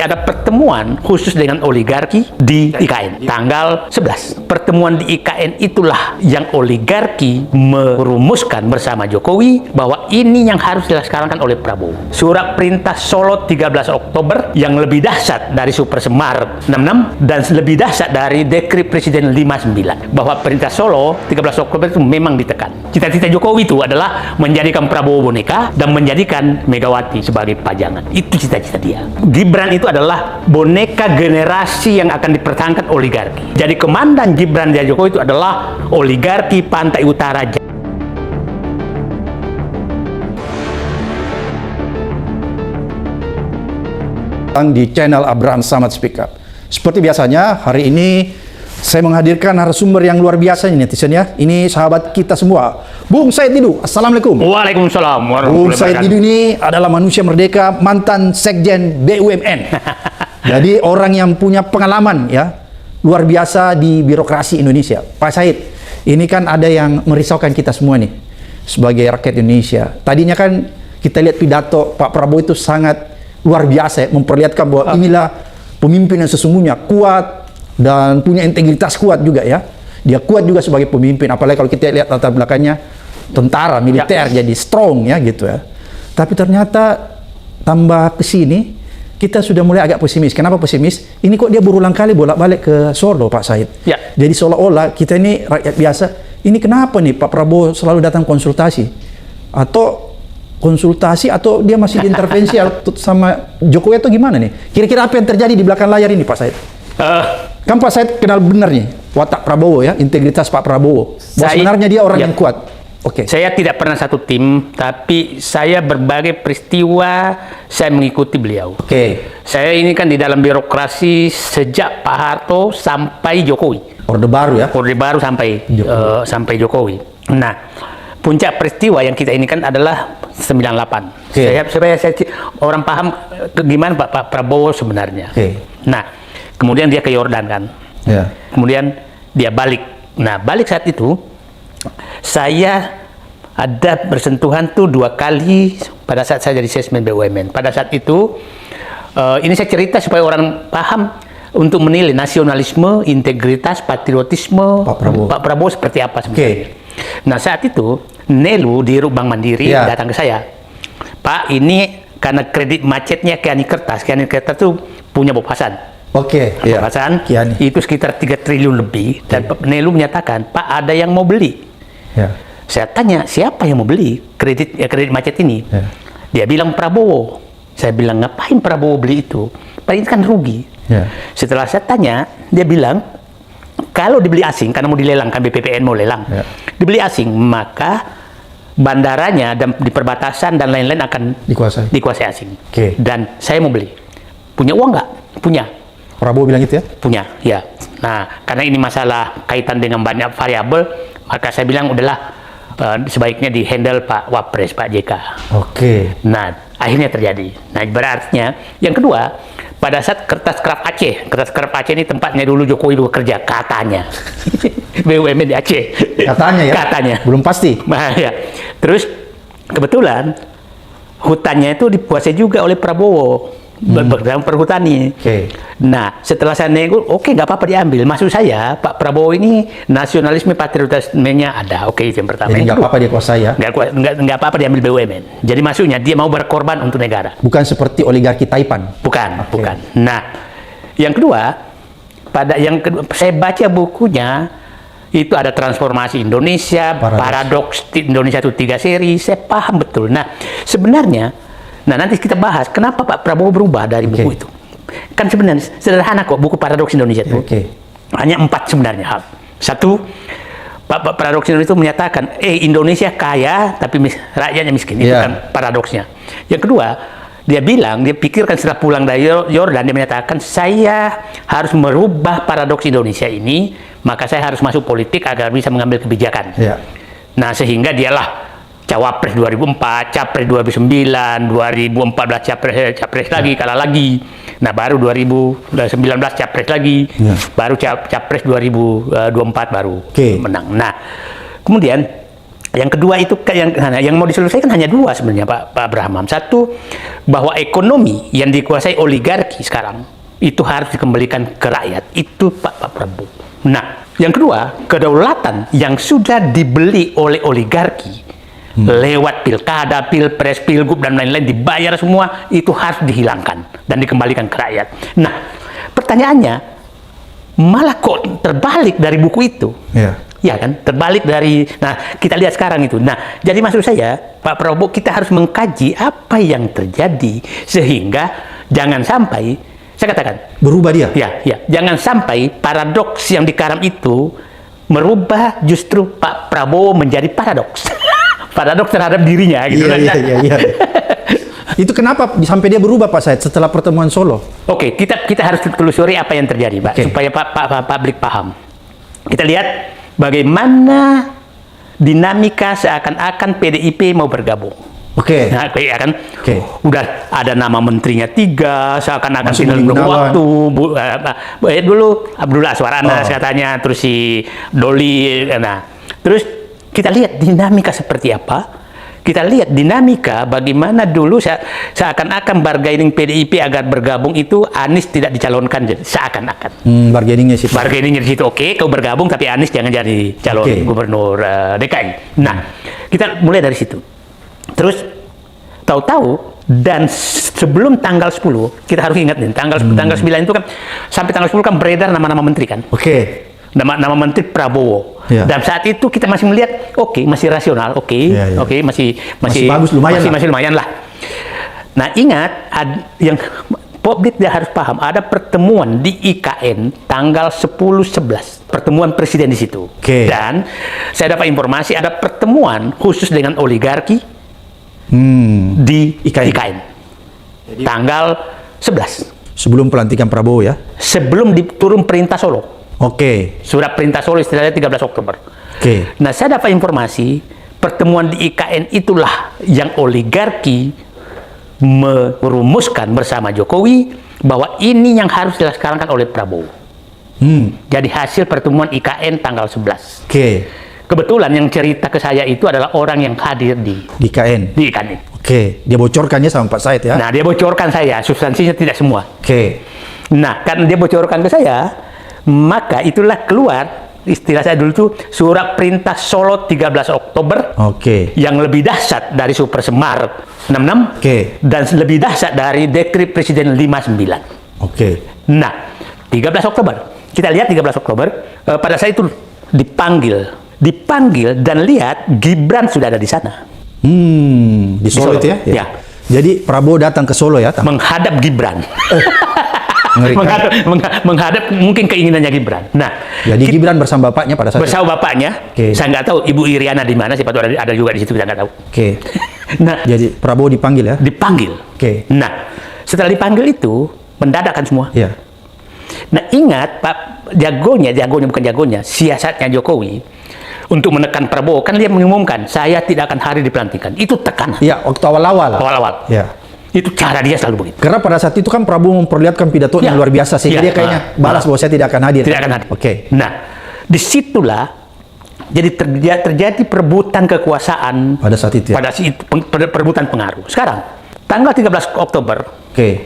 ada pertemuan khusus dengan oligarki di IKN tanggal 11. Pertemuan di IKN itulah yang oligarki merumuskan bersama Jokowi bahwa ini yang harus dilaksanakan oleh Prabowo. Surat perintah Solo 13 Oktober yang lebih dahsyat dari Super Semar 66 dan lebih dahsyat dari Dekret Presiden 59 bahwa perintah Solo 13 Oktober itu memang ditekan. Cita-cita Jokowi itu adalah menjadikan Prabowo boneka dan menjadikan Megawati sebagai pajangan. Itu cita-cita dia. Gibran itu adalah boneka generasi yang akan dipertahankan oligarki. Jadi komandan Gibran dan Jokowi itu adalah oligarki Pantai Utara. Di channel Abraham Samad Speak Up. Seperti biasanya, hari ini saya menghadirkan narasumber yang luar biasa ini, netizen ya. Ini sahabat kita semua, Bung Said Didu. Assalamualaikum. Waalaikumsalam. Bung Said Didu ini adalah manusia merdeka, mantan Sekjen BUMN. Jadi orang yang punya pengalaman ya luar biasa di birokrasi Indonesia. Pak Said, ini kan ada yang merisaukan kita semua nih sebagai rakyat Indonesia. Tadinya kan kita lihat pidato Pak Prabowo itu sangat luar biasa ya, memperlihatkan bahwa inilah pemimpin yang sesungguhnya kuat dan punya integritas kuat juga ya. Dia kuat juga sebagai pemimpin, apalagi kalau kita lihat latar belakangnya tentara, militer, jadi strong ya gitu ya. Tapi ternyata tambah ke sini kita sudah mulai agak pesimis. Kenapa pesimis? Ini kok dia berulang kali bolak-balik ke Solo, Pak Said. Ya. Jadi seolah-olah kita ini rakyat biasa. Ini kenapa nih Pak Prabowo selalu datang konsultasi? Atau konsultasi atau dia masih diintervensi sama Jokowi atau gimana nih? Kira-kira apa yang terjadi di belakang layar ini, Pak Said? Kan Pak Said kenal benar nih watak Prabowo ya, integritas Pak Prabowo. Sebenarnya dia orang yang kuat. Saya tidak pernah satu tim, tapi saya berbagai peristiwa saya mengikuti beliau. Saya ini kan di dalam birokrasi sejak Pak Harto sampai Jokowi. Orde Baru ya? Orde Baru sampai Jokowi. Sampai Jokowi. Nah, puncak peristiwa yang kita ini kan adalah 98. Saya orang paham gimana Pak Prabowo sebenarnya. Nah, kemudian dia ke Yordan kan. Kemudian dia balik. Nah, balik saat itu saya ada bersentuhan tuh 2 kali pada saat saya jadi Sesmen BUMN. Pada saat itu ini saya cerita supaya orang paham untuk menilai nasionalisme, integritas, patriotisme Pak Prabowo seperti apa sebenarnya. Nah, saat itu Nelu di Bank Mandiri datang ke saya. Pak, ini karena kredit macetnya Kiani Kertas tuh punya Bob Hasan. Bob Hasan itu sekitar 3 triliun lebih. Dan Nelu menyatakan, Pak, ada yang mau beli. Saya tanya, siapa yang mau beli kredit macet ini? Dia bilang Prabowo. Saya bilang, ngapain Prabowo beli itu? Pak, ini kan rugi. Setelah saya tanya, dia bilang, kalau dibeli asing, karena mau dilelang, kan BPPN mau lelang, dibeli asing, maka bandaranya dan di perbatasan dan lain-lain akan dikuasai asing. Dan saya mau beli. Punya uang nggak? Punya. Prabowo bilang gitu ya? Punya, ya. Nah, karena ini masalah kaitan dengan banyak variabel, maka saya bilang udahlah sebaiknya di-handle Pak Wapres, Pak JK. Nah, akhirnya terjadi. Nah, berarti yang kedua, pada saat kertas kerap Aceh ini tempatnya dulu Jokowi bekerja, katanya. BUMN di Aceh. Katanya ya? Katanya. Belum pasti. Nah, ya. Terus, kebetulan, hutannya itu dikuasai juga oleh Prabowo. Dalam perhutani. Nah, setelah saya nego, nggak apa-apa diambil. Maksud saya, Pak Prabowo ini nasionalisme patriotismenya ada. Itu yang pertama. Jadi nggak apa-apa dia kuasai ya? Nggak apa-apa diambil BUMN. Jadi maksudnya dia mau berkorban untuk negara. Bukan seperti oligarki Taipan? Bukan. Nah, yang kedua, saya baca bukunya, itu ada transformasi Indonesia, paradoks Indonesia itu 3 seri, saya paham betul. Nah, sebenarnya, nanti kita bahas kenapa Pak Prabowo berubah dari buku itu. Kan sebenarnya sederhana kok buku Paradoks Indonesia itu. Hanya 4 sebenarnya hal. 1, Pak Paradoks Indonesia itu menyatakan, Indonesia kaya tapi rakyatnya miskin. Itu kan paradoksnya. Yang kedua, dia pikirkan setelah pulang dari Yordan, dia menyatakan, saya harus merubah paradoks Indonesia ini, maka saya harus masuk politik agar bisa mengambil kebijakan. Nah, sehingga dialah Cawapres 2004, Capres 2009, 2014 Capres lagi, kalah lagi. Nah, baru 2019 Capres lagi, baru Capres 2024 baru menang. Nah, kemudian Yang kedua itu yang mau diselesaikan hanya dua sebenarnya Pak Abraham. Satu, bahwa ekonomi yang dikuasai oligarki sekarang itu harus dikembalikan ke rakyat. Itu Pak Prabowo. Nah, yang kedua, kedaulatan yang sudah dibeli oleh oligarki lewat pilkada, pilpres, pilgub dan lain-lain dibayar semua, itu harus dihilangkan dan dikembalikan ke rakyat. Nah, pertanyaannya malah kok terbalik dari buku itu. Ya kan, terbalik dari. Nah, kita lihat sekarang itu. Nah, jadi maksud saya, Pak Prabowo, kita harus mengkaji apa yang terjadi sehingga jangan sampai, saya katakan, berubah dia. Ya, jangan sampai paradoks yang dikaram itu merubah justru Pak Prabowo menjadi paradoks. Paradoks terhadap dirinya gitu. Iya. Itu kenapa sampai dia berubah Pak Said setelah pertemuan Solo? Oke, kita harus telusuri apa yang terjadi, Pak, supaya publik paham. Kita lihat bagaimana dinamika seakan-akan PDIP mau bergabung. Nah, ya kan, udah ada nama menterinya 3, seakan-akan tinggal waktu. Dulu Abdullah Aswarana katanya, terus si Doli. Nah, terus kita lihat dinamika seperti apa. Kita lihat dinamika bagaimana dulu seakan-akan bargaining PDIP agar bergabung itu Anies tidak dicalonkan, seakan-akan. Bargainingnya situ. Bargainingnya di situ. Oke, kau bergabung tapi Anies jangan jadi calon gubernur DKI. Nah, kita mulai dari situ. Terus tahu-tahu dan sebelum tanggal 10 kita harus ingat nih, tanggal 9 itu kan sampai tanggal 10 kan beredar nama-nama menteri kan. Nama menteri Prabowo. Dan saat itu kita masih melihat masih rasional, masih bagus, masih lumayan lah. Nah, ingat yang publik dia harus paham, ada pertemuan di IKN tanggal 10-11, pertemuan presiden di situ. Dan saya dapat informasi ada pertemuan khusus dengan oligarki di IKN. Tanggal 11. Sebelum pelantikan Prabowo ya? Sebelum diturun perintah Solo. Surat perintah Solo istilahnya 13 Oktober. Nah, saya dapat informasi pertemuan di IKN itulah yang oligarki merumuskan bersama Jokowi bahwa ini yang harus dilaksanakan oleh Prabowo. Jadi hasil pertemuan IKN tanggal 11. Kebetulan yang cerita ke saya itu adalah orang yang hadir di IKN. Dia bocorkannya sama Pak Said ya? Nah, dia bocorkan saya, substansinya tidak semua. Nah, karena dia bocorkan ke saya, maka itulah keluar, istilah saya dulu tuh, surat perintah Solo 13 Oktober yang lebih dahsyat dari Super Semar 66 dan lebih dahsyat dari Dekret Presiden 59. Nah, 13 Oktober, kita lihat 13 Oktober, pada saat itu dipanggil dan lihat Gibran sudah ada di sana. Di Solo itu ya? Jadi Prabowo datang ke Solo ya? Menghadap Gibran. menghadap mungkin keinginannya Gibran. Nah, jadi Gibran bersama bapaknya pada saat bersama bapaknya. Saya nggak tahu Ibu Iriana di mana, siapa tahu ada juga di situ, saya nggak tahu. Nah, jadi Prabowo dipanggil ya? Dipanggil. Nah, setelah dipanggil itu mendadakan semua. Nah, ingat Pak, siasatnya Jokowi untuk menekan Prabowo, kan dia mengumumkan saya tidak akan hadir di pelantikan. Itu tekanan. Waktu awal-awal. Itu cara dia selalu begitu. Karena pada saat itu kan Prabowo memperlihatkan pidato yang luar biasa, sehingga dia kayaknya balas bahwa saya tidak akan hadir. Nah, disitulah jadi terjadi perebutan kekuasaan pada saat itu. Perebutan pengaruh. Sekarang tanggal 13 Oktober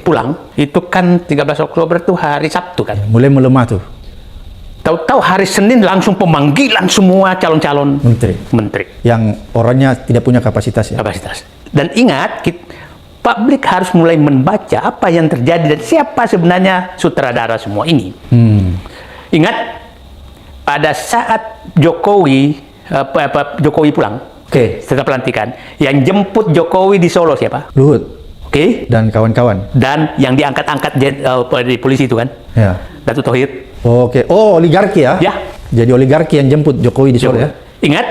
pulang, itu kan 13 Oktober tuh hari Sabtu kan. Mulai melemah tuh. Tahu-tahu hari Senin langsung pemanggilan semua calon-calon menteri yang orangnya tidak punya kapasitas ya. Dan ingat, publik harus mulai membaca apa yang terjadi dan siapa sebenarnya sutradara semua ini. Ingat, pada saat Jokowi pulang setelah pelantikan, yang jemput Jokowi di Solo siapa? Luhut. Dan kawan-kawan. Dan yang diangkat-angkat di polisi itu kan? Datuk Thohir. Oligarki ya? Jadi oligarki yang jemput Jokowi di Solo ya? Ingat?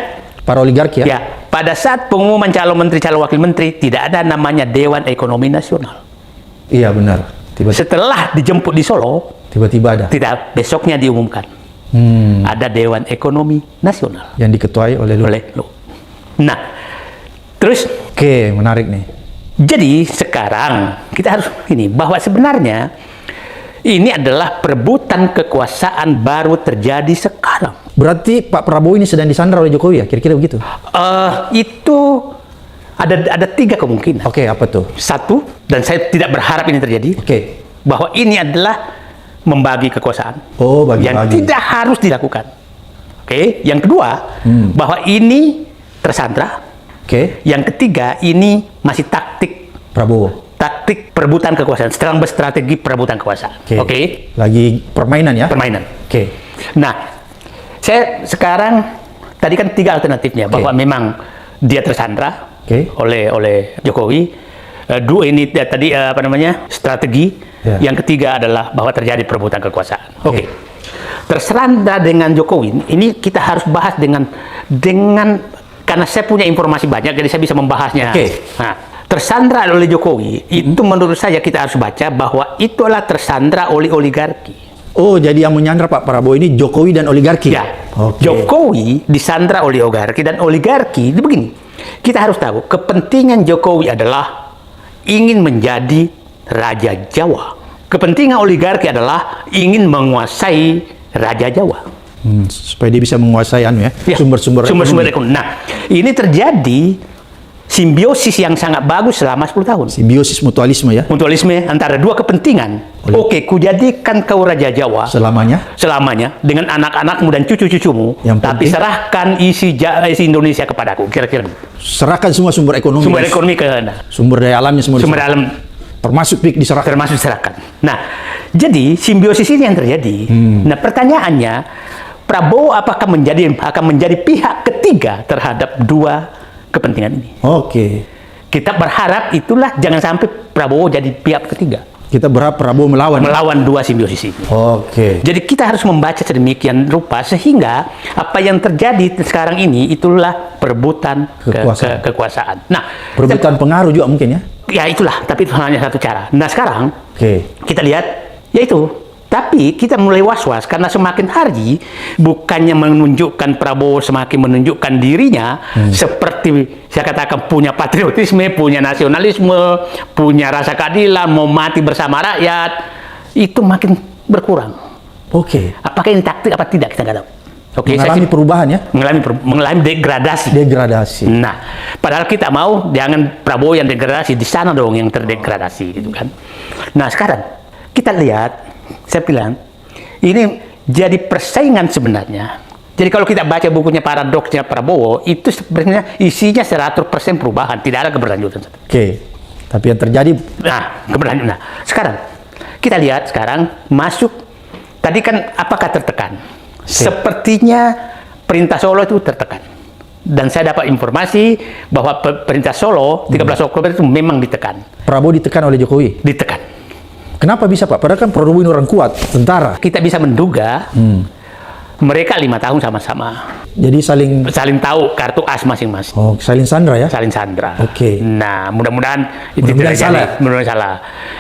Para oligarki ya? Pada saat pengumuman calon menteri, calon wakil menteri, tidak ada namanya Dewan Ekonomi Nasional. Iya benar. Setelah dijemput di Solo, tiba-tiba ada. Tidak, besoknya diumumkan. Ada Dewan Ekonomi Nasional. Yang diketuai oleh Luhut. Nah, terus. Menarik nih. Jadi sekarang kita harus bahwa sebenarnya ini adalah perebutan kekuasaan baru terjadi sekarang. Berarti Pak Prabowo ini sedang disandra oleh Jokowi ya, kira-kira begitu? Itu ada 3 kemungkinan. Oke, apa tuh? Satu, dan saya tidak berharap ini terjadi, Oke. bahwa ini adalah membagi kekuasaan. Oh, bagi-bagi. Yang tidak harus dilakukan. Oke. Yang kedua, bahwa ini tersandra. Oke. Yang ketiga, ini masih taktik Prabowo. perebutan kekuasaan, sedang berstrategi perebutan kekuasaan. Oke. Lagi permainan ya? Permainan. Oke. Nah, saya sekarang tadi kan 3 alternatifnya, bahwa memang dia tersandra oleh Jokowi. 2 ini tadi strategi. Yang ketiga adalah bahwa terjadi perebutan kekuasaan. Oke. Tersandra dengan Jokowi ini kita harus bahas dengan karena saya punya informasi banyak, jadi saya bisa membahasnya. Nah, tersandra oleh Jokowi itu menurut saya kita harus baca bahwa itu adalah tersandra oleh oligarki. Oh, jadi yang menyandra Pak Prabowo ini Jokowi dan oligarki? Ya. Jokowi disandra oleh oligarki, dan oligarki itu begini. Kita harus tahu kepentingan Jokowi adalah ingin menjadi Raja Jawa. Kepentingan oligarki adalah ingin menguasai Raja Jawa. Supaya dia bisa menguasai sumber-sumber ekonomi. Nah, ini terjadi simbiosis yang sangat bagus selama 10 tahun. Simbiosis mutualisme ya? Mutualisme antara 2 kepentingan. Oke, kujadikan kau Raja Jawa selamanya dengan anak-anakmu dan cucu-cucumu, tapi serahkan isi Indonesia kepadaku. Kira-kira serahkan semua sumber ekonomi. Sumber ekonomi ke sumber daya alamnya semua. Sumber daya alam termasuk PIK diserahkan. Nah, jadi simbiosis ini yang terjadi. Nah, pertanyaannya, Prabowo apakah akan menjadi pihak ketiga terhadap 2 kepentingan ini? Oke. Kita berharap itulah, jangan sampai Prabowo jadi pihak ketiga. Kita berharap Prabowo melawan 2 simbiosis ini. Oke. Jadi kita harus membaca sedemikian rupa sehingga apa yang terjadi sekarang ini itulah perebutan kekuasaan. Nah, perebutan pengaruh juga mungkin ya? Ya itulah, tapi itu hanya satu cara. Nah sekarang kita lihat, yaitu, tapi kita mulai was-was karena semakin hari bukannya menunjukkan Prabowo semakin menunjukkan dirinya seperti saya katakan punya patriotisme, punya nasionalisme, punya rasa keadilan, mau mati bersama rakyat, itu makin berkurang. Apakah ini taktik apa tidak kita nggak tahu. Mengalami perubahan ya? Mengalami degradasi. Nah, padahal kita mau jangan Prabowo yang degradasi, di sana dong yang terdegradasi gitu kan. Nah, sekarang kita lihat, saya bilang ini jadi persaingan sebenarnya. Jadi kalau kita baca bukunya Paradoksnya Prabowo, itu sebenarnya isinya 100% perubahan, tidak ada keberlanjutan. Tapi yang terjadi keberlanjutan. Nah, sekarang kita lihat masuk tadi kan apakah tertekan? Sepertinya perintah Solo itu tertekan. Dan saya dapat informasi bahwa perintah Solo 13 Oktober itu memang ditekan. Prabowo ditekan oleh Jokowi? Ditekan. Kenapa bisa Pak? Padahal kan Prabowo ini orang kuat, tentara. Kita bisa menduga mereka 5 tahun sama-sama. Jadi saling tahu kartu as masing-masing. Saling sandra ya? Saling sandra. Oke. Nah, mudah-mudahan itu tidak salah. Mudah-mudahan salah.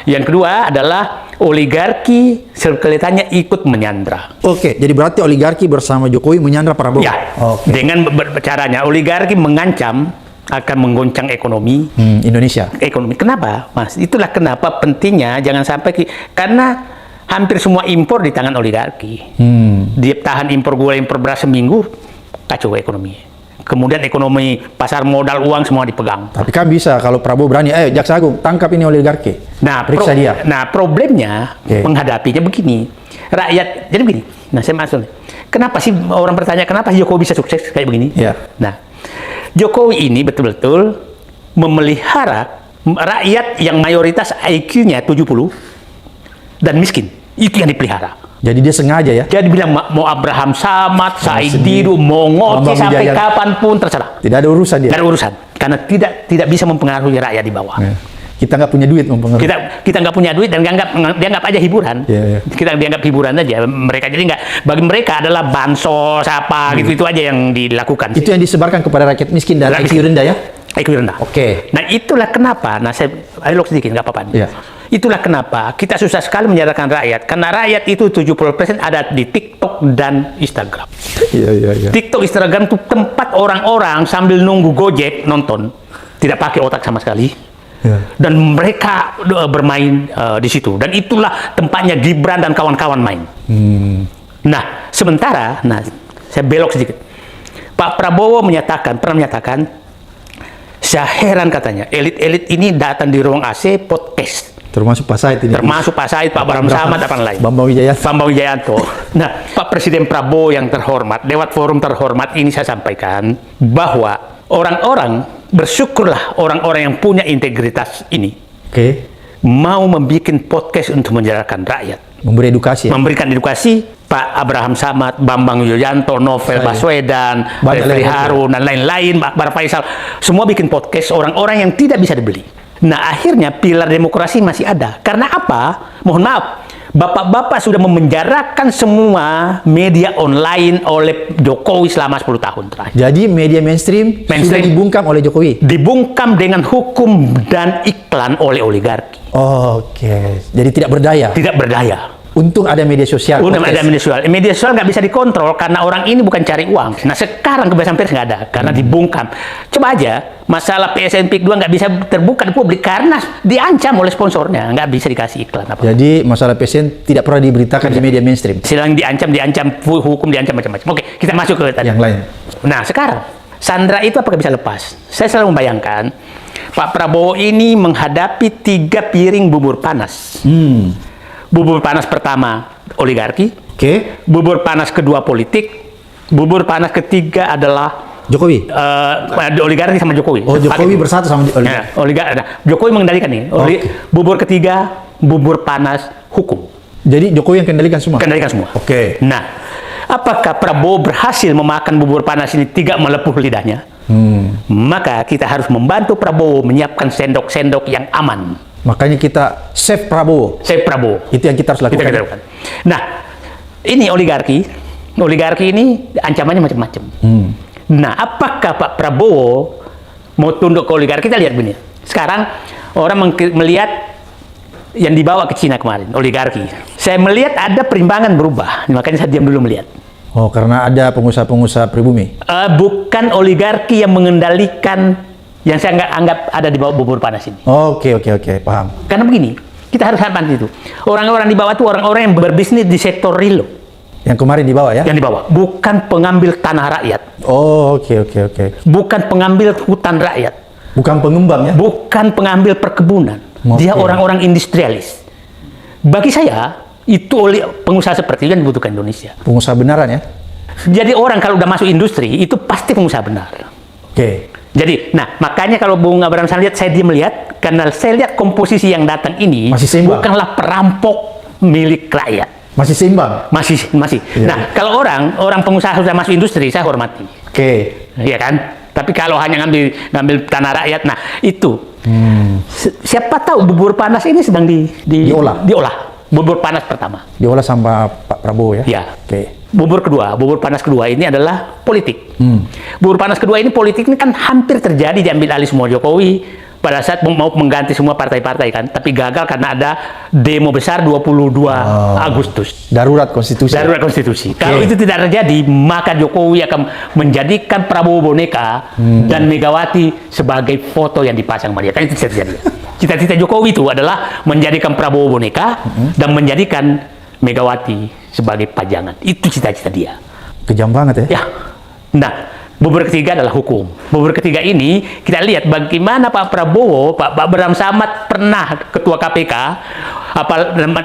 Yang kedua adalah oligarki kelihatannya ikut menyandra. Jadi berarti oligarki bersama Jokowi menyandra Prabowo? Ya. Dengan caranya oligarki mengancam akan menggoncang ekonomi Indonesia. Kenapa, Mas? Itulah kenapa pentingnya jangan sampai karena hampir semua impor di tangan oligarki. Dia tahan impor gula, impor beras seminggu, kacau ekonomi. Kemudian ekonomi pasar modal uang semua dipegang. Tapi kan bisa kalau Prabowo berani, Jaksa Agung tangkap ini oligarki. Nah, periksa dia. Nah, problemnya menghadapinya begini. Rakyat, jadi begini. Nah, saya masuk. Kenapa sih orang bertanya kenapa Jokowi bisa sukses kayak begini? Nah, Jokowi ini betul-betul memelihara rakyat yang mayoritas IQ-nya 70 dan miskin. Itu yang dipelihara. Jadi dia sengaja ya? Jadi bilang mau Abraham Samad, Said Didu, mau Ngoci sampai kapanpun terserah. Tidak ada urusan dia? Tidak ada urusan. Karena tidak bisa mempengaruhi rakyat di bawah. Kita nggak punya duit mempengaruhi. Kita nggak punya duit dan dianggap aja hiburan. Kita dianggap hiburan aja. Mereka jadi nggak, bagi mereka adalah bansos apa gitu itu aja yang dilakukan. Itu yang disebarkan kepada rakyat miskin dan IQ rendah ya? IQ rendah. Nah itulah kenapa. Nah saya elok sedikit nggak apa-apa. Itulah kenapa kita susah sekali menyadarkan rakyat. Karena rakyat itu 70% ada di TikTok dan Instagram. TikTok, Instagram itu tempat orang-orang sambil nunggu Gojek nonton, tidak pakai otak sama sekali. Dan mereka bermain di situ. Dan itulah tempatnya Gibran dan kawan-kawan main. Nah, sementara, saya belok sedikit. Pak Prabowo pernah menyatakan, saya heran katanya, elit-elit ini datang di ruang AC podcast. Termasuk Pak Said ini. Termasuk Pak Said, Pak Abraham Samad, apa lain. Bambang Wijayanto. Nah, Pak Presiden Prabowo yang terhormat, lewat forum terhormat ini saya sampaikan bahwa orang-orang, bersyukurlah orang-orang yang punya integritas ini. Mau membuat podcast untuk menjalankan rakyat. Memberi edukasi. Memberikan edukasi. Pak Abraham Samad, Bambang Wijoyanto, Novel Baswedan, Refli Harun, dan lain-lain, Pak Akbar Faisal, semua bikin podcast orang-orang yang tidak bisa dibeli. Nah, akhirnya pilar demokrasi masih ada. Karena apa? Mohon maaf, bapak-bapak sudah memenjarakan semua media online oleh Jokowi selama 10 tahun terakhir. Jadi media mainstream sudah dibungkam oleh Jokowi? Dibungkam dengan hukum dan iklan oleh oligarki. Jadi tidak berdaya? Tidak berdaya. Untung ada media sosial. Ada media sosial. Media sosial nggak bisa dikontrol karena orang ini bukan cari uang. Nah, sekarang kebebasan pers nggak ada karena dibungkam. Coba aja masalah PSN PIK 2 nggak bisa terbuka di publik karena diancam oleh sponsornya, nggak bisa dikasih iklan apa. Jadi masalah PSN tidak pernah diberitakan di media mainstream. Sedang diancam hukum, diancam macam-macam. Oke, kita masuk ke tadi. Yang lain. Nah, sekarang Sandra itu apakah bisa lepas? Saya selalu membayangkan Pak Prabowo ini menghadapi 3 piring bubur panas. Bubur panas pertama oligarki, bubur panas kedua politik, bubur panas ketiga adalah Jokowi. Oligarki sama Jokowi. Jokowi bersatu sama oligarki. Nah, Jokowi mengendalikan nih. Bubur ketiga, bubur panas hukum. Jadi Jokowi yang kendalikan semua. Nah, apakah Prabowo berhasil memakan bubur panas ini tidak melepuh lidahnya? Maka kita harus membantu Prabowo menyiapkan sendok-sendok yang aman. Makanya kita save Prabowo. Itu yang kita harus lakukan. Nah, ini oligarki ini ancamannya macam-macam. Nah, apakah Pak Prabowo mau tunduk ke oligarki? Kita lihat begini. Sekarang orang melihat yang dibawa ke Cina kemarin, oligarki. Saya melihat ada perimbangan berubah, makanya saya diam dulu melihat. Karena ada pengusaha-pengusaha pribumi. Bukan oligarki yang mengendalikan, yang saya anggap ada di bawah bubur panas ini. Oke, paham. Karena begini, kita harus hadapkan itu. Orang-orang di bawah itu orang-orang yang berbisnis di sektor real. Yang kemarin dibawa ya? Yang dibawa, bukan pengambil tanah rakyat. Oke. Bukan pengambil hutan rakyat. Bukan pengembang ya? Bukan pengambil perkebunan. Dia orang-orang industrialis. Bagi saya, itu oleh pengusaha seperti itu yang dibutuhkan Indonesia. Pengusaha benaran ya? Jadi orang kalau udah masuk industri, itu pasti pengusaha benar. Jadi, nah makanya kalau Bung Abraham saya lihat, saya dia melihat, karena saya lihat komposisi yang datang ini bukanlah perampok milik rakyat. Masih seimbang? Masih. Nah, kalau orang pengusaha sudah masuk industri, saya hormati. Iya kan? Tapi kalau hanya ngambil tanah rakyat, nah itu. Siapa tahu bubur panas ini sedang diolah. Bubur panas pertama. Diolah sama Pak Prabowo ya? Ya. Bubur panas kedua ini adalah politik. Bubur panas kedua ini politik ini kan hampir terjadi diambil alih semua Jokowi pada saat mau mengganti semua partai-partai kan, tapi gagal karena ada demo besar 22 Agustus. Darurat konstitusi. Kalau itu tidak terjadi, maka Jokowi akan menjadikan Prabowo boneka dan Megawati sebagai foto yang dipasang sama dia. Kan itu tidak terjadi. Cita-cita Jokowi itu adalah menjadikan Prabowo boneka dan menjadikan Megawati sebagai pajangan. Itu cita-cita dia. Kejam banget ya? Nah, bubur ketiga adalah hukum. Bubur ketiga ini kita lihat bagaimana Pak Prabowo, Pak Abraham Samad pernah ketua KPK,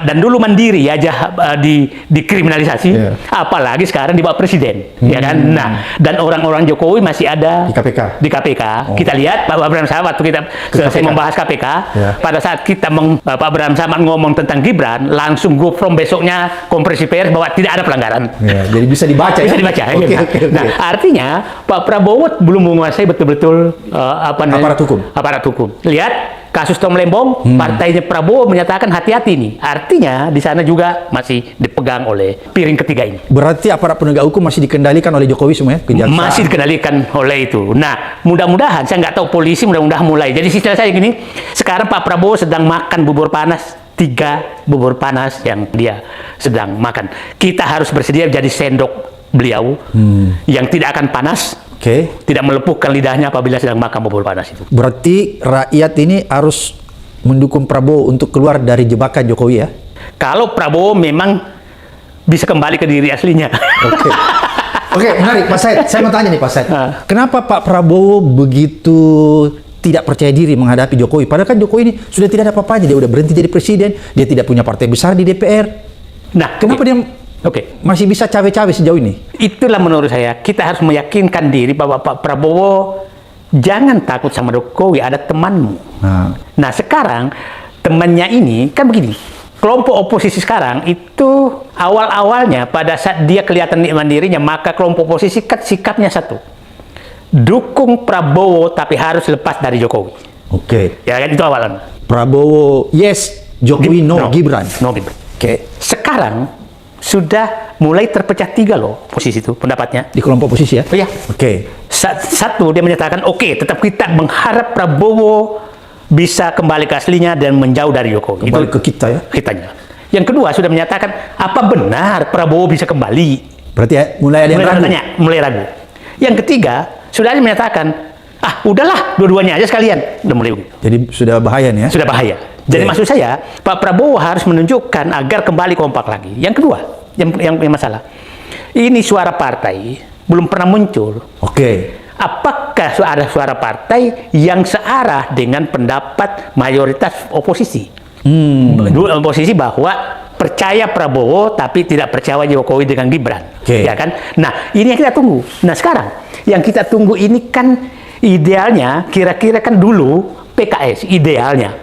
dan dulu mandiri aja dikriminalisasi, apalagi sekarang dibawa presiden, ya kan? Nah, dan orang-orang Jokowi masih ada di KPK. Kita lihat Pak Abraham Samad waktu kita selesai membahas KPK, pada saat kita Pak Abraham Samad ngomong tentang Gibran, langsung go from besoknya konferensi pers bahwa tidak ada pelanggaran. Jadi bisa dibaca. Nah, artinya Pak Prabowo belum menguasai betul-betul aparat hukum. Lihat kasus Tom Lembong, partainya Prabowo menyatakan hati-hati nih. Artinya di sana juga masih dipegang oleh piring ketiga ini. Berarti aparat penegak hukum masih dikendalikan oleh Jokowi semua ya? Kejaksaan. Masih dikendalikan oleh itu. Nah, mudah-mudahan, saya nggak tahu polisi mudah-mudahan mulai. Jadi istilah saya gini, sekarang Pak Prabowo sedang makan bubur panas, 3 bubur panas yang dia sedang makan. Kita harus bersedia jadi sendok beliau yang tidak akan panas, tidak melepuhkan lidahnya apabila sedang makan bubur panas itu. Berarti rakyat ini harus mendukung Prabowo untuk keluar dari jebakan Jokowi ya? Kalau Prabowo memang bisa kembali ke diri aslinya. Oke, menarik Pak Said. Saya mau tanya nih Pak Said. Kenapa Pak Prabowo begitu tidak percaya diri menghadapi Jokowi? Padahal kan Jokowi ini sudah tidak ada apa-apanya. Dia udah berhenti jadi presiden. Dia tidak punya partai besar di DPR. Nah, Kenapa dia masih bisa cawe-cawe sejauh ini? Itulah menurut saya, kita harus meyakinkan diri bahwa Pak Prabowo jangan takut sama Jokowi, ada temanmu. Nah, sekarang temannya ini kan begini. Kelompok oposisi sekarang itu awal-awalnya pada saat dia kelihatan mandirinya, maka kelompok oposisi kan sikapnya satu. Dukung Prabowo tapi harus lepas dari Jokowi. Oke. Ya kan itu awalnya. Prabowo yes, Jokowi no, Gibran. No Gibran. Oke. Sekarang sudah mulai terpecah tiga loh posisi itu pendapatnya. Di kelompok oposisi ya? Oh ya. Oke. Satu dia menyatakan oke, tetap kita mengharap Prabowo bisa kembali ke aslinya dan menjauh dari Jokowi. Kembali ke kita ya? Kitanya. Yang kedua sudah menyatakan apa benar Prabowo bisa kembali. Berarti ya, mulai ada yang ragu? Mulai ragu. Yang ketiga sudah ada yang menyatakan udahlah dua-duanya aja sekalian. Udah mulai. Jadi sudah bahaya nih ya? Sudah bahaya. Jadi maksud saya Pak Prabowo harus menunjukkan agar kembali kompak lagi. Yang kedua, yang masalah ini suara partai belum pernah muncul. Oke. Apakah ada suara partai yang searah dengan pendapat mayoritas oposisi? Oposisi bahwa percaya Prabowo tapi tidak percaya Jokowi dengan Gibran, ya kan? Nah, ini yang kita tunggu. Nah, sekarang yang kita tunggu ini kan idealnya, kira-kira kan dulu PKS idealnya,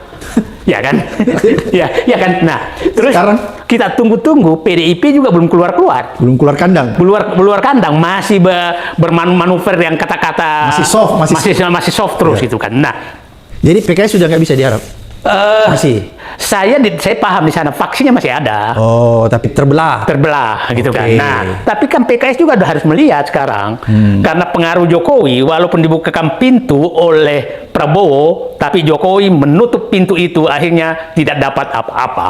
ya kan? ya kan? Nah, terus sekarang kita tunggu-tunggu, PDIP juga belum keluar-keluar. Belum keluar kandang. Keluar kandang, masih bermanuver yang kata-kata masih soft terus itu kan. Nah, jadi PKS sudah nggak bisa diharap. Masih. Saya paham di sana vaksinnya masih ada. Oh, tapi terbelah gitu kan. Nah, tapi kan PKS juga udah harus melihat sekarang karena pengaruh Jokowi, walaupun dibukakan pintu oleh Prabowo, tapi Jokowi menutup pintu itu, akhirnya tidak dapat apa-apa.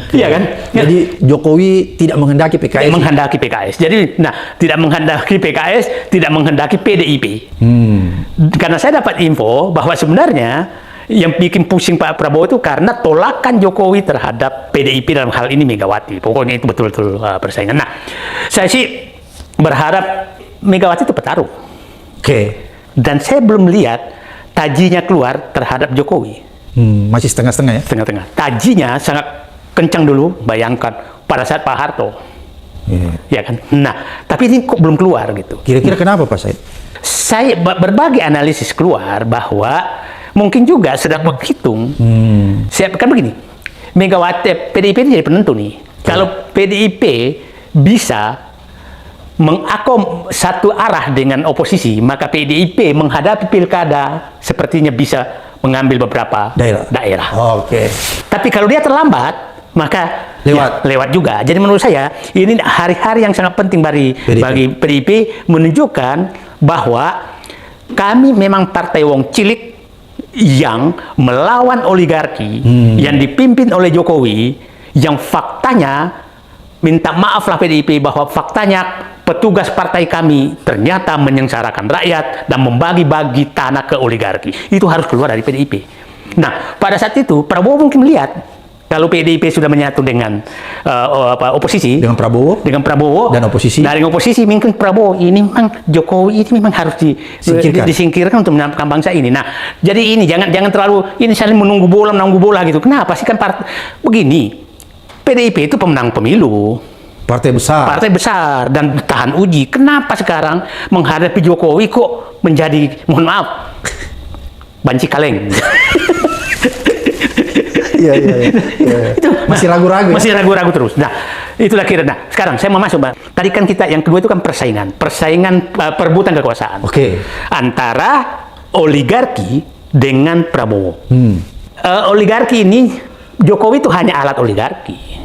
Iya kan? Jadi Jokowi tidak menghendaki PKS. Menghendaki PKS. Jadi, tidak menghendaki PKS, tidak menghendaki PDIP. Karena saya dapat info bahwa sebenarnya yang bikin pusing Pak Prabowo itu karena tolakan Jokowi terhadap PDIP dalam hal ini Megawati. Pokoknya itu betul-betul persaingan. Nah, saya sih berharap Megawati itu petarung. Dan saya belum lihat tajinya keluar terhadap Jokowi. Masih setengah-setengah ya? Setengah-setengah. Tajinya sangat kencang dulu, bayangkan pada saat Pak Harto. Ya kan? Nah, tapi ini kok belum keluar gitu. Kira-kira kenapa Pak Said? Saya berbagai analisis keluar bahwa mungkin juga sedang menghitung. Saya kan begini, Megawati, PDIP ini jadi penentu nih. Kalau PDIP bisa mengakom satu arah dengan oposisi, maka PDIP menghadapi pilkada sepertinya bisa mengambil beberapa daerah. Tapi kalau dia terlambat, maka lewat juga. Jadi menurut saya ini hari-hari yang sangat penting bagi PDIP menunjukkan bahwa kami memang partai wong cilik yang melawan oligarki yang dipimpin oleh Jokowi, yang faktanya minta maaflah PDIP bahwa faktanya petugas partai kami ternyata menyengsarakan rakyat dan membagi-bagi tanah ke oligarki. Itu harus keluar dari PDIP. Nah, pada saat itu Prabowo mungkin melihat kalau PDIP sudah menyatu dengan oposisi, dengan Prabowo dan oposisi, mungkin Prabowo ini memang Jokowi ini memang harus disingkirkan untuk menyelamatkan bangsa ini. Nah, jadi ini jangan terlalu ini saling menunggu bola gitu. Kenapa sih kan begini? PDIP itu pemenang pemilu, partai besar dan tahan uji. Kenapa sekarang menghadapi Jokowi kok menjadi, mohon maaf, banci kaleng? Iya. Itu masih ragu-ragu. Masih ragu-ragu terus. Nah, itulah kira. Nah, sekarang saya mau masuk, Mbak. Tadi kan kita yang kedua itu kan persaingan perebutan kekuasaan. Antara oligarki dengan Prabowo. Oligarki ini Jokowi itu hanya alat oligarki.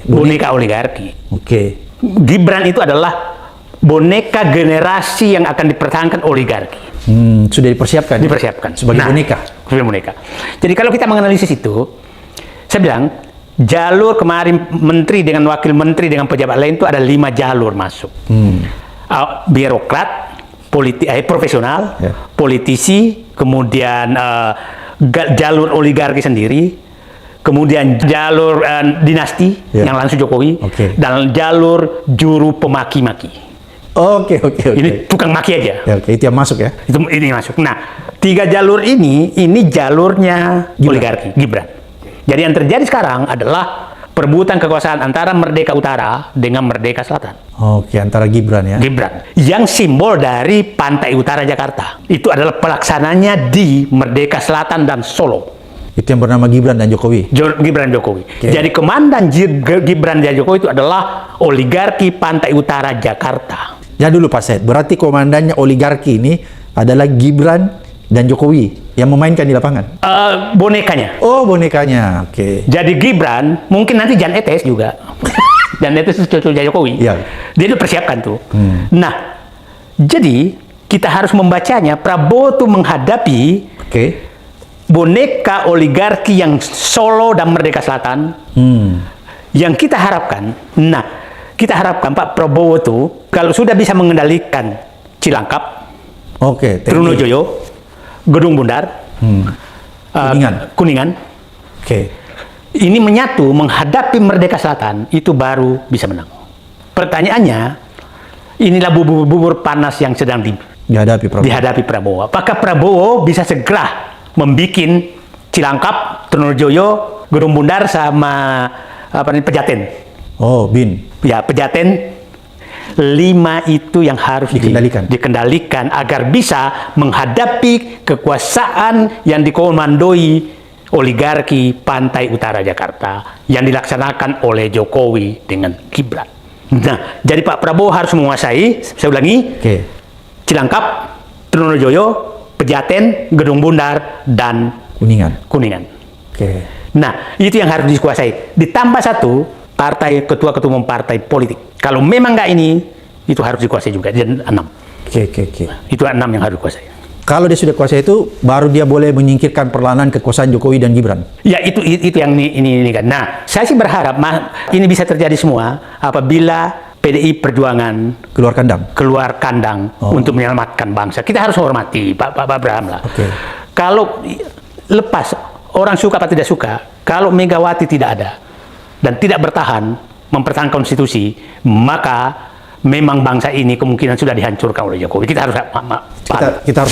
Boneka oligarki. Gibran itu adalah boneka generasi yang akan dipertahankan oligarki. Sudah dipersiapkan sebagai boneka. Jadi kalau kita menganalisis itu, saya bilang jalur kemarin menteri dengan wakil menteri dengan pejabat lain itu ada 5 jalur masuk. Birokrat, profesional, politisi, kemudian jalur oligarki sendiri, kemudian jalur dinasti yang langsung Jokowi, dan jalur juru pemaki-maki. Oke. Ini tukang maki aja. Ya, oke, itu yang masuk ya. Ini masuk. Nah, 3 jalur ini jalurnya oligarki Gibran. Jadi yang terjadi sekarang adalah perebutan kekuasaan antara Merdeka Utara dengan Merdeka Selatan. Oke, antara Gibran ya. Gibran, yang simbol dari pantai utara Jakarta. Itu adalah pelaksananya di Merdeka Selatan dan Solo. Itu yang bernama Gibran dan Jokowi. Gibran Jokowi. Oke. Jadi komandan Gibran dan Jokowi itu adalah oligarki pantai utara Jakarta. Ya dulu Pak Said, berarti komandannya oligarki ini adalah Gibran dan Jokowi yang memainkan di lapangan. Bonekanya. Oh, bonekanya. Oke. Jadi Gibran, mungkin nanti Jan Etes juga. Jan Etes itu cucunya Jokowi. Iya. Dia itu persiapkan tuh. Nah, jadi kita harus membacanya. Prabowo tuh menghadapi Oke. boneka oligarki yang Solo dan Merdeka Selatan. Yang kita harapkan, kita harapkan Pak Prabowo tuh kalau sudah bisa mengendalikan Cilangkap, Oke. TNI. Trunojoyo, Gedung Bundar, Kuningan. Oke. Ini menyatu menghadapi Merdeka Selatan, itu baru bisa menang. Pertanyaannya, inilah bubur panas yang sedang dihadapi Prabowo. Apakah Prabowo bisa segera membuat Cilangkap, Trunojoyo, Gedung Bundar sama Pejaten? Oh, BIN. Ya, Pejaten. 5 itu yang harus dikendalikan agar bisa menghadapi kekuasaan yang dikomandoi oligarki pantai utara Jakarta yang dilaksanakan oleh Jokowi dengan Gibran. Nah, jadi Pak Prabowo harus menguasai, saya ulangi, Cilangkap, Trunojoyo, Pejaten, Gedung Bundar, dan Kuningan. Oke. Nah, itu yang harus dikuasai. Ditambah satu, ketua umum partai politik. Kalau memang nggak ini, itu harus dikuasai juga. Jadi 6. Oke. Itu 6 yang harus dikuasai. Kalau dia sudah kuasai itu, baru dia boleh menyingkirkan perlahanan kekuasaan Jokowi dan Gibran. Ya, itu yang ini kan. Nah, saya sih berharap ini bisa terjadi semua apabila PDI Perjuangan keluar kandang untuk menyelamatkan bangsa. Kita harus hormati Pak Abraham lah. Oke. Kalau lepas orang suka atau tidak suka, kalau Megawati tidak ada dan tidak bertahan mempertahankan konstitusi, maka memang bangsa ini kemungkinan sudah dihancurkan oleh Jokowi. Kita harus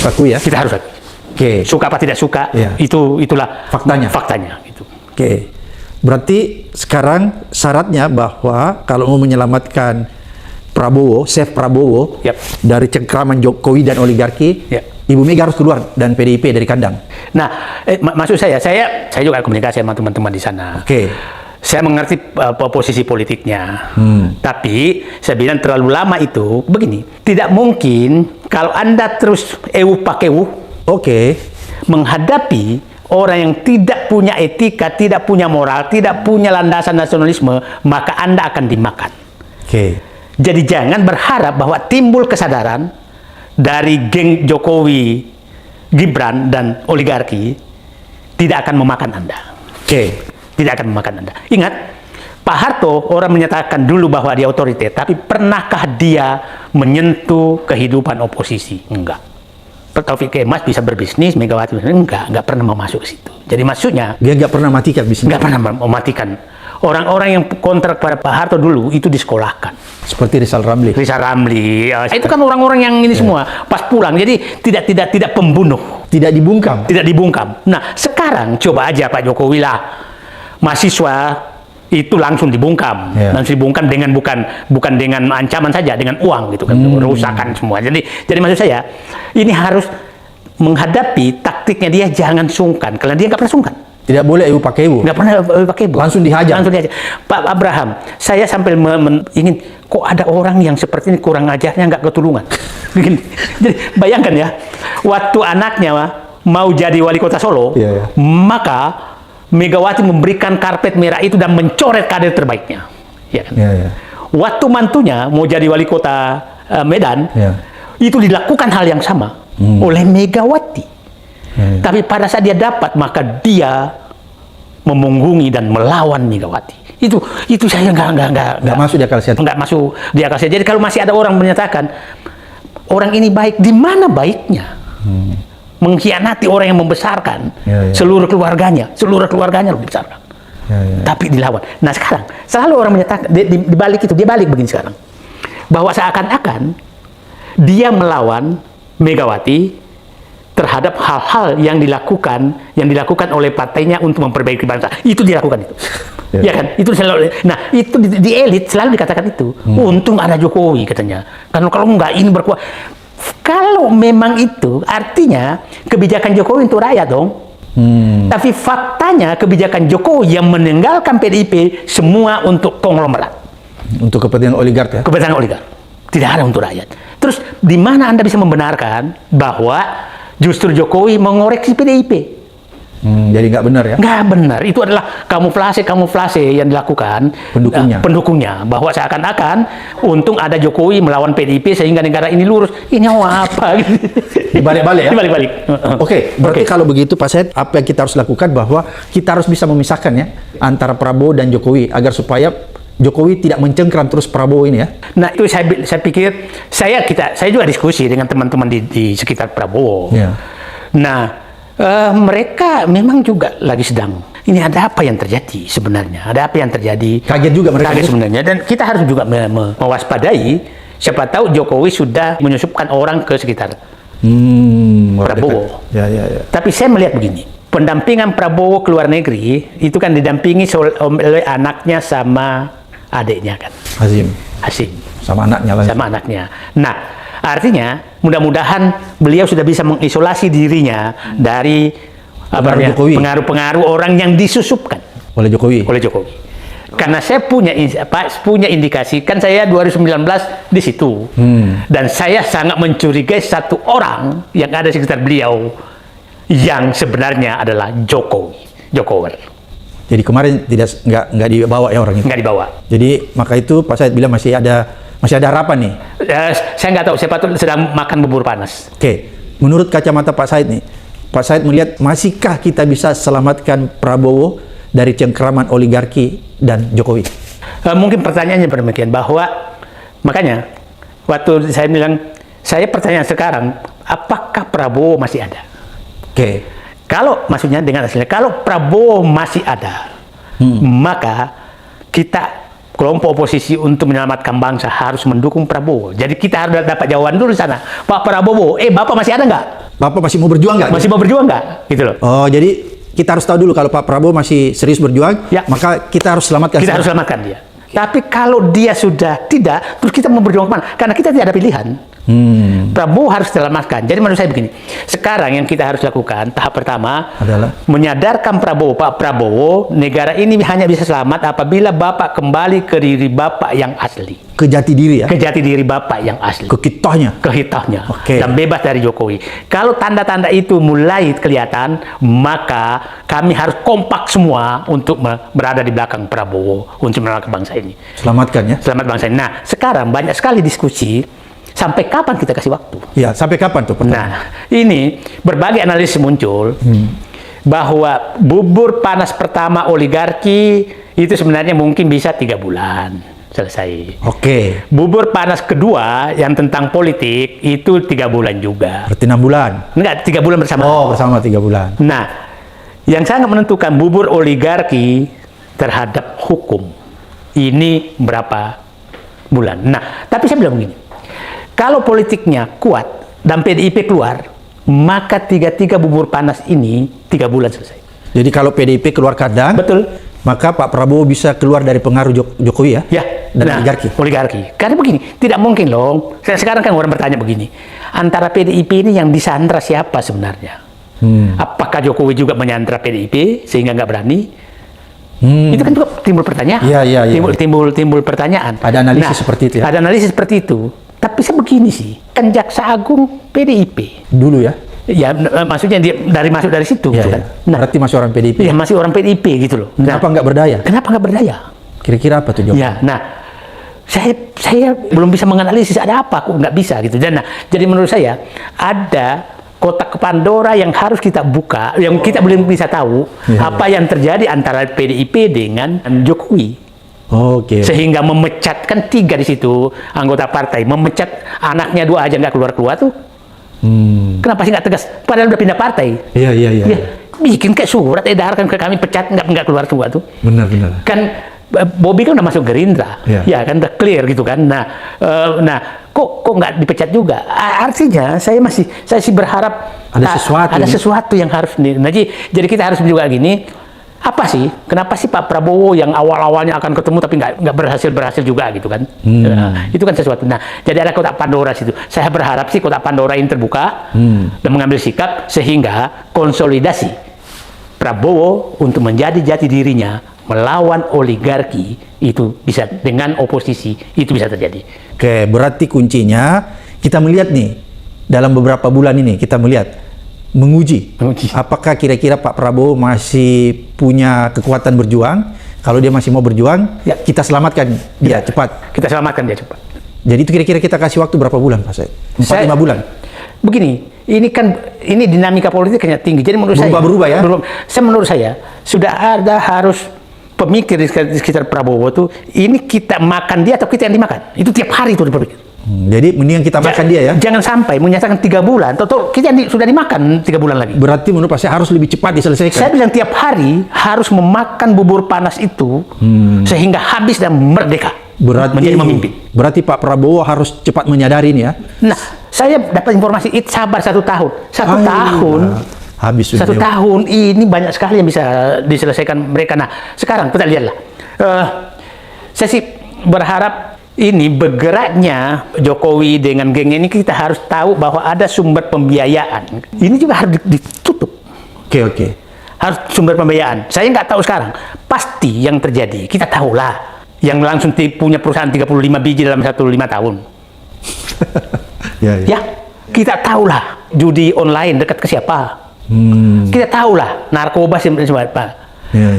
akui ya. Kita harus akui. Oke. Suka apa tidak suka, itulah faktanya. Gitu. Oke. Berarti sekarang syaratnya bahwa kalau mau menyelamatkan Prabowo, save Prabowo dari cengkraman Jokowi dan oligarki, Ibu Mega harus keluar dan PDIP dari kandang. Nah, maksud saya juga komunikasi sama teman-teman di sana. Oke. Saya mengerti posisi politiknya, tapi saya bilang terlalu lama itu begini. Tidak mungkin kalau Anda terus menghadapi orang yang tidak punya etika, tidak punya moral, tidak punya landasan nasionalisme, maka Anda akan dimakan. Oke. Jadi jangan berharap bahwa timbul kesadaran dari geng Jokowi, Gibran, dan oligarki tidak akan memakan Anda. Oke. Tidak akan memakan Anda. Ingat, Pak Harto orang menyatakan dulu bahwa dia otoriter, tapi pernahkah dia menyentuh kehidupan oposisi? Enggak. Taufik Kemas bisa berbisnis, Megawati enggak pernah mau masuk ke situ. Jadi maksudnya dia nggak pernah matikan bisnis. Nggak pernah mematikan. Orang-orang yang kontrak pada Pak Harto dulu itu disekolahkan. Seperti Rizal Ramli. Itu kan orang-orang yang ini semua pas pulang. Jadi tidak pembunuh. Tidak dibungkam. Nah, sekarang coba aja Pak Jokowi lah. Mahasiswa itu langsung dibungkam, dengan bukan dengan ancaman saja, dengan uang gitu kan, rusakan semua. Jadi maksud saya ini harus menghadapi taktiknya dia, jangan sungkan, karena dia nggak pernah sungkan. Tidak boleh pakai nggak pernah pakai langsung dihajar. Pak Abraham, saya sampai ingin kok ada orang yang seperti ini kurang ajarnya nggak ketulungan. Jadi bayangkan ya, waktu anaknya mau jadi wali kota Solo, maka Megawati memberikan karpet merah itu dan mencoret kader terbaiknya. Ya kan? Waktu mantunya mau jadi wali kota Medan, itu dilakukan hal yang sama oleh Megawati. Tapi pada saat dia dapat, maka dia memunggungi dan melawan Megawati. Itu saya nggak masuk di akal sehat. Nggak masuk di akal sehat. Jadi kalau masih ada orang menyatakan orang ini baik, di mana baiknya? Mengkhianati orang yang membesarkan seluruh keluarganya dibesarkan, tapi dilawan. Nah sekarang selalu orang menyatakan di balik itu, dia balik begini sekarang, bahwa seakan-akan dia melawan Megawati terhadap hal-hal yang dilakukan oleh partainya untuk memperbaiki bangsa. Itu dilakukan itu. Ya kan? Itu selalu. Nah, itu di elit selalu dikatakan itu. Untung ada Jokowi katanya. Karena kalau enggak ini berkuat. Kalau memang itu artinya kebijakan Jokowi untuk rakyat dong. Tapi faktanya kebijakan Jokowi yang meninggalkan PDIP semua untuk konglomerat. Untuk kepentingan oligark ya. Kepentingan oligark. Tidak ada untuk rakyat. Terus di mana Anda bisa membenarkan bahwa justru Jokowi mengoreksi PDIP? Jadi nggak benar ya? Nggak benar. Itu adalah kamuflase yang dilakukan pendukungnya. Bahwa seakan-akan untung ada Jokowi melawan PDIP sehingga negara ini lurus. Ini apa? Dibalik-balik ya? Dibalik-balik. Oke, berarti kalau begitu Pak Said, apa yang kita harus lakukan bahwa kita harus bisa memisahkan ya antara Prabowo dan Jokowi agar supaya Jokowi tidak mencengkram terus Prabowo ini ya? Nah, itu saya pikir saya juga diskusi dengan teman-teman di sekitar Prabowo. Ya. Nah, mereka memang juga lagi sedang ini ada apa yang terjadi sebenarnya? Ada apa yang terjadi? Kaget juga mereka. Kaget sebenarnya, dan kita harus juga mewaspadai. Siapa tahu Jokowi sudah menyusupkan orang ke sekitar Prabowo. Ya. Tapi saya melihat begini. Pendampingan Prabowo ke luar negeri itu kan didampingi oleh anaknya sama adiknya kan. Hasim. Sama anaknya lah. Sama anaknya. Nah, artinya mudah-mudahan beliau sudah bisa mengisolasi dirinya dari pengaruh-pengaruh orang yang disusupkan oleh Jokowi. Karena saya punya indikasi, kan saya 2019 di situ. Dan saya sangat mencurigai satu orang yang ada di sekitar beliau yang sebenarnya adalah Jokower. Jadi kemarin nggak dibawa ya orang itu. Nggak dibawa. Jadi maka itu Pak Said bilang masih ada harapan nih. Saya nggak tahu, siapa tuh sedang makan bubur panas. Oke, menurut kacamata Pak Said nih, Pak Said melihat masihkah kita bisa selamatkan Prabowo dari cengkraman oligarki dan Jokowi? Mungkin pertanyaannya demikian, bahwa makanya waktu saya bilang, saya pertanyaan sekarang, apakah Prabowo masih ada? Oke. Kalau maksudnya dengan hasilnya, kalau Prabowo masih ada, maka kita kelompok oposisi untuk menyelamatkan bangsa harus mendukung Prabowo. Jadi kita harus dapat jawaban dulu di sana. Pak Prabowo, Bapak masih ada nggak? Bapak masih mau berjuang nggak? Masih mau berjuang nggak? Gitu loh. Oh, jadi kita harus tahu dulu kalau Pak Prabowo masih serius berjuang, ya, maka kita harus selamatkan. Kita harus selamatkan dia. Tapi kalau dia sudah tidak, terus kita mau berjuang kemana? Karena kita tidak ada pilihan. Prabowo harus diselamatkan. Jadi menurut saya begini, sekarang yang kita harus lakukan tahap pertama adalah menyadarkan Pak Prabowo, negara ini hanya bisa selamat apabila Bapak kembali ke diri Bapak yang asli. Ke jati diri ya? Ke jati diri Bapak yang asli. Ke kitahnya? Ke hitahnya. Oke. Dan bebas dari Jokowi. Kalau tanda-tanda itu mulai kelihatan, maka kami harus kompak semua untuk berada di belakang Prabowo untuk menyelamatkan bangsa ini. Selamatkan ya? Selamat bangsa ini. Nah, sekarang banyak sekali diskusi. Sampai kapan kita kasih waktu? Ya, sampai kapan tuh? Nah, ini berbagai analisis muncul bahwa bubur panas pertama oligarki itu sebenarnya mungkin bisa 3 bulan selesai. Oke. Bubur panas kedua yang tentang politik itu 3 bulan juga. Berarti 6 bulan? Enggak, 3 bulan bersama. Oh, bersama 3 bulan. Nah, yang sangat menentukan bubur oligarki terhadap hukum ini berapa bulan. Nah, tapi saya bilang begini. Kalau politiknya kuat dan PDIP keluar, maka tiga bubur panas ini 3 bulan selesai. Jadi kalau PDIP keluar kandang, betul, maka Pak Prabowo bisa keluar dari pengaruh Jokowi ya? Ya. Dan oligarki. Karena begini, tidak mungkin loh. Sekarang kan orang bertanya begini, antara PDIP ini yang disandra siapa sebenarnya? Apakah Jokowi juga menyandra PDIP sehingga nggak berani? Itu kan juga timbul pertanyaan. Iya. Timbul pertanyaan. Ada analisis seperti itu ya? Ada analisis seperti itu. Tapi sebegini sih, kan Jaksa Agung PDIP. Dulu ya? Ya, maksudnya dia masuk dari situ. Ya, gitu kan? Nah, berarti masih orang PDIP? Ya, masih orang PDIP gitu loh. Kenapa nggak berdaya? Kenapa nggak berdaya? Kira-kira apa tuh Jokowi? Ya, nah, saya belum bisa menganalisis ada apa, kok nggak bisa gitu. Dan jadi menurut saya ada kotak Pandora yang harus kita buka, yang kita belum bisa tahu apa yang terjadi antara PDIP dengan Jokowi. Oke. Sehingga memecatkan 3 di situ anggota partai, memecat anaknya 2 aja nggak keluar tuh. Kenapa sih nggak tegas? Padahal udah pindah partai. Iya. Ya, bikin kayak surat edaran ke kami pecat nggak keluar tuh. Benar. Kan Bobi kan udah masuk Gerindra, Iya. ya kan udah clear gitu kan. Nah, kok nggak dipecat juga? Artinya saya sih berharap Ada sesuatu ada ini. sesuatu yang harus jadi kita harus juga gini. Apa sih? Kenapa sih Pak Prabowo yang awal-awalnya akan ketemu tapi nggak berhasil juga gitu kan? Itu kan sesuatu. Nah, jadi ada kotak Pandora situ. Saya berharap sih kotak Pandora ini terbuka dan mengambil sikap sehingga konsolidasi Prabowo untuk menjadi jati dirinya melawan oligarki itu bisa dengan oposisi itu bisa terjadi. Oke, berarti kuncinya kita melihat nih dalam beberapa bulan ini kita melihat menguji apakah kira-kira Pak Prabowo masih punya kekuatan berjuang. Kalau dia masih mau berjuang, Ya. kita selamatkan dia cepat. Kita selamatkan dia cepat. Jadi itu kira-kira kita kasih waktu berapa bulan, Pak Said? 4-5 bulan. Begini, ini dinamika politik kayaknya tinggi. Jadi menurut Berubah-berubah ya? Menurut saya sudah ada harus pemikir di sekitar Prabowo tuh, ini kita makan dia atau kita yang dimakan? Itu tiap hari itu dipikir. Jadi mendingan kita makan dia ya. Jangan sampai menyatakan 3 bulan, atau kita sudah dimakan 3 bulan lagi. Berarti menurut Pak Said harus lebih cepat diselesaikan. Saya bilang tiap hari harus memakan bubur panas itu sehingga habis dan merdeka. Menjadi memimpin. Berarti Pak Prabowo harus cepat menyadari ini ya. Nah, saya dapat informasi itu sabar 1 tahun. Satu tahun. Habis sudah. 1 tahun ini banyak sekali yang bisa diselesaikan mereka. Nah, sekarang kita lihatlah. Saya sih berharap ini bergeraknya Jokowi dengan geng ini kita harus tahu bahwa ada sumber pembiayaan. Ini juga harus ditutup. Oke. Harus sumber pembiayaan. Saya nggak tahu sekarang. Pasti yang terjadi, kita tahulah. Yang langsung punya perusahaan 35 biji dalam 5 tahun. Ya, kita tahulah judi online dekat ke siapa. Kita tahulah narkoba siapa.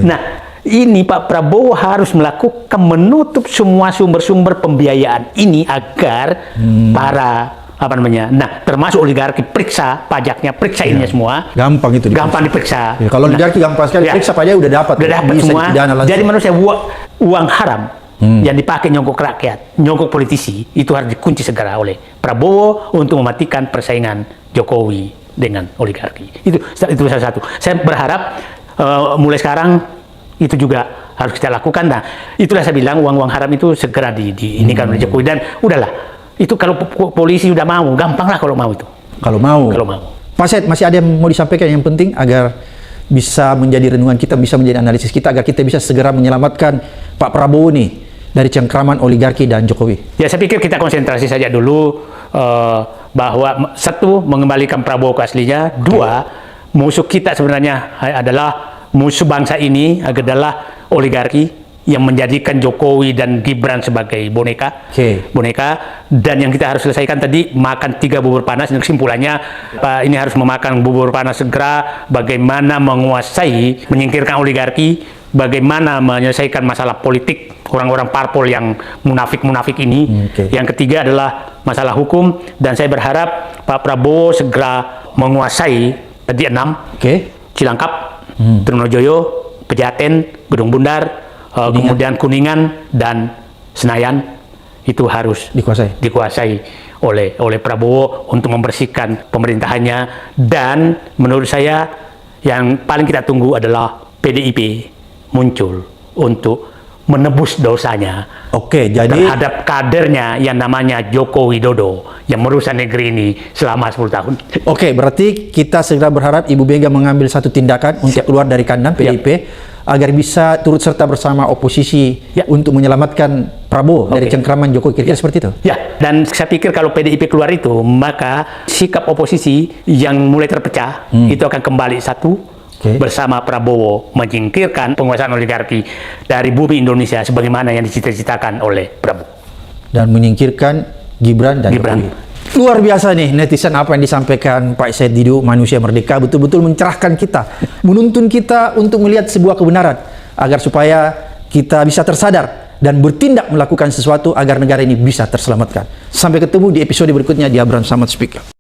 Nah, ini Pak Prabowo harus melakukan menutup semua sumber-sumber pembiayaan ini agar para nah termasuk oligarki periksa pajaknya, periksa ininya semua. Gampang itu. Gampang diperiksa. Ya, kalau oligarki gampang sekali periksa pajak udah dapat. Udah dapat semua. Jadi menurut saya uang haram yang dipakai nyogok rakyat, nyogok politisi itu harus dikunci segera oleh Prabowo untuk mematikan persaingan Jokowi dengan oligarki. Itu salah satu. Saya berharap mulai sekarang itu juga harus kita lakukan. Nah, itulah saya bilang uang haram itu segera diinikan oleh Jokowi dan udahlah. Itu kalau polisi udah mau, gampang lah kalau mau itu. Kalau mau. Pak Said, masih ada yang mau disampaikan yang penting agar bisa menjadi renungan kita, bisa menjadi analisis kita, agar kita bisa segera menyelamatkan Pak Prabowo nih dari cengkraman oligarki dan Jokowi? Ya, saya pikir kita konsentrasi saja dulu bahwa 1, mengembalikan Prabowo ke aslinya. 2, musuh kita sebenarnya adalah musuh bangsa ini adalah oligarki yang menjadikan Jokowi dan Gibran sebagai boneka. Dan yang kita harus selesaikan tadi makan 3 bubur panas. Dan kesimpulannya Pak ini harus memakan bubur panas segera. Bagaimana menguasai, menyingkirkan oligarki, bagaimana menyelesaikan masalah politik orang-orang parpol yang munafik ini. Yang ketiga adalah masalah hukum. Dan saya berharap Pak Prabowo segera menguasai tadi 6 Cilangkap, Trunojoyo, Pejaten, Gedung Bundar, kemudian Kuningan dan Senayan. Itu harus dikuasai oleh Prabowo untuk membersihkan pemerintahannya. Dan menurut saya yang paling kita tunggu adalah PDIP muncul untuk menebus dosanya terhadap kadernya yang namanya Joko Widodo yang merusak negeri ini selama 10 tahun. Berarti kita segera berharap Ibu Mega mengambil satu tindakan untuk keluar dari kandang PDIP agar bisa turut serta bersama oposisi untuk menyelamatkan Prabowo dari cengkraman Jokowi. Kira-kira seperti itu? Ya, dan saya pikir kalau PDIP keluar itu, maka sikap oposisi yang mulai terpecah itu akan kembali satu bersama Prabowo menyingkirkan penguasaan oligarki dari bumi Indonesia sebagaimana yang dicita-citakan oleh Prabowo. Dan menyingkirkan Gibran dan Jokowi. Luar biasa nih netizen apa yang disampaikan Pak Said Didu, manusia merdeka, betul-betul mencerahkan kita, menuntun kita untuk melihat sebuah kebenaran agar supaya kita bisa tersadar dan bertindak melakukan sesuatu agar negara ini bisa terselamatkan. Sampai ketemu di episode berikutnya di Abraham Samad Speak.